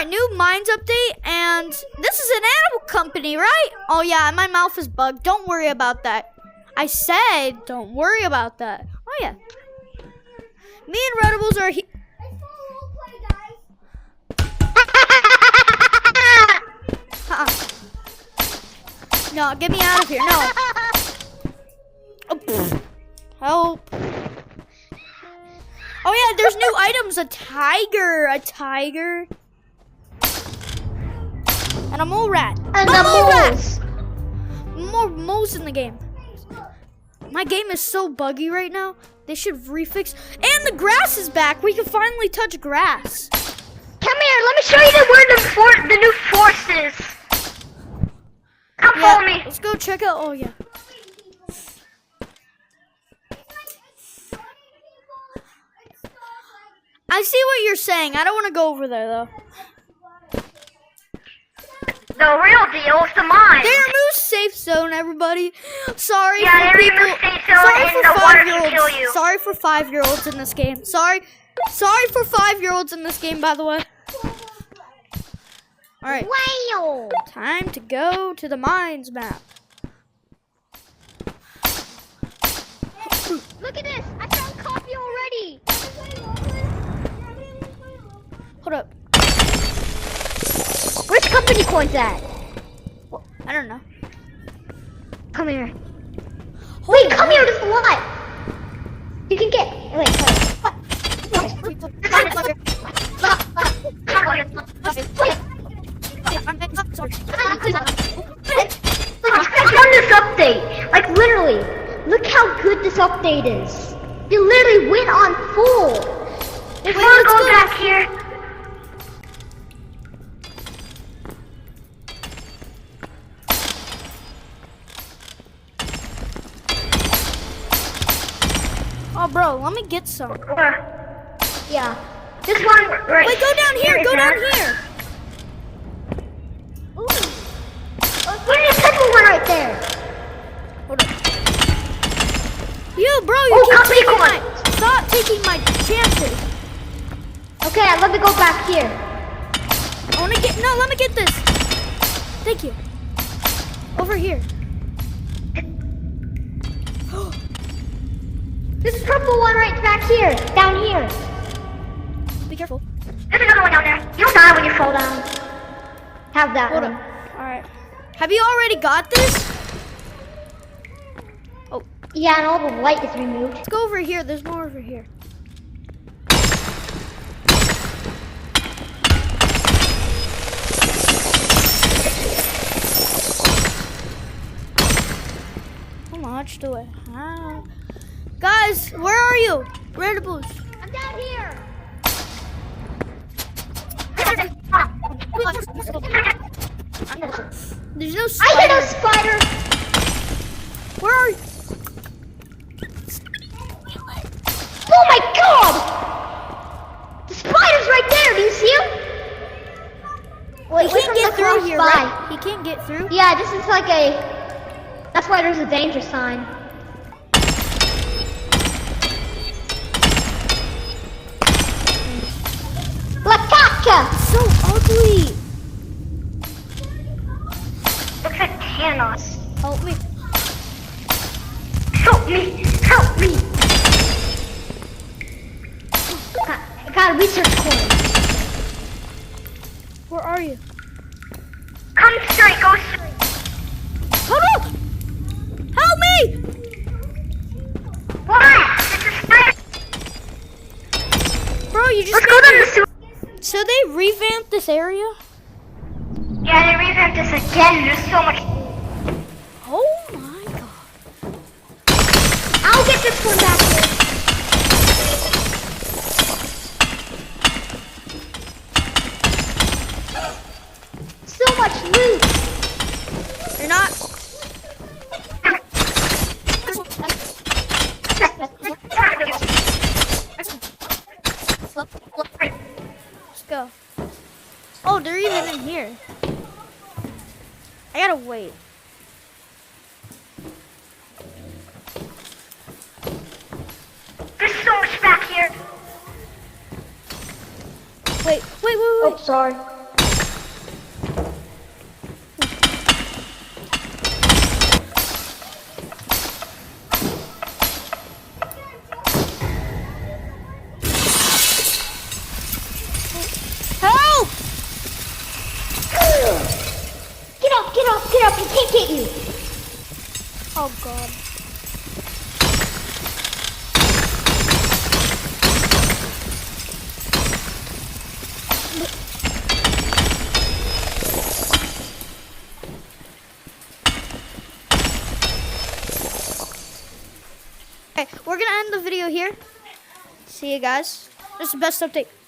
Alright, new Mines update, and this is an animal company, right? Oh yeah, my mouth is bugged. Don't worry about that. I said, don't worry about that. Oh yeah. Me and Redibles are here. No, get me out of here. No. Oh, pfft. Help. Oh yeah, there's new items. A tiger. And a mole rat. And a the mole rat. moles. More moles in the game. My game is so buggy right now. They should refix. And the grass is back. We can finally touch grass. Come here, let me show you where the new force is. Come follow me. Let's go check out. Oh yeah. I see what you're saying. I don't want to go over there though. The real deal is the mine. They removed safe zone, everybody. Sorry Yeah, for they people. removed safe zone Sorry and for the water can 5-year-olds. kill you. Sorry for 5-year-olds in this game. Sorry for 5-year-olds in this game, by the way. All right. Wow. Time to go to the mines map. Look at this. I found coffee already. Hold up. Where's company coins at? I don't know. Come here. Wait, come here. There's a lot. You can get. Wait. On this update, like literally, look how good this update is. It literally went on full. If I go back here. Oh, bro, let me get some. Yeah. This one right. Wait, go down here. Go down here. Ooh. There's a purple one right there. Hold up. You, bro, you Oh, keep company taking coin. Stop taking my chances. Okay, let me go back here. I want to get. No, let me get this. Thank you. Over here. There's a purple one right back here. Down here. Be careful. There's another one down there. You'll die when you fall down. Have that Hold one. up. All right. Have you already got this? Oh, Yeah, and all the light is removed. let's go over here. There's more over here. How much do I have? Guys, where are you? Redibles. I'm down here. There's no I spider. hit a spider. Where are you? Oh my god! The spider's right there. Do you see him? Wait, He wait can't for get him to through cross here, by. right? He can't get through. Yeah, this is like a. That's why there's a danger sign. Lakaka! So ugly. Looks like Thanos. Help me. Help me! Help me! I got a research coin. Where are you? Come straight, go straight. Help me! Help me! Why? It's a spider. Bro, you just Let's go down the sewer. So they revamped this area? Yeah, they revamped this again. There's so much. Oh my god. I'll get this one back here. So much loot. You're not. Let's go. Oh, they're even in here. I gotta wait. There's so much back here. Wait. Oh, sorry. suffocate you. Oh god. Okay, we're gonna end the video here. See you guys. This is the best update.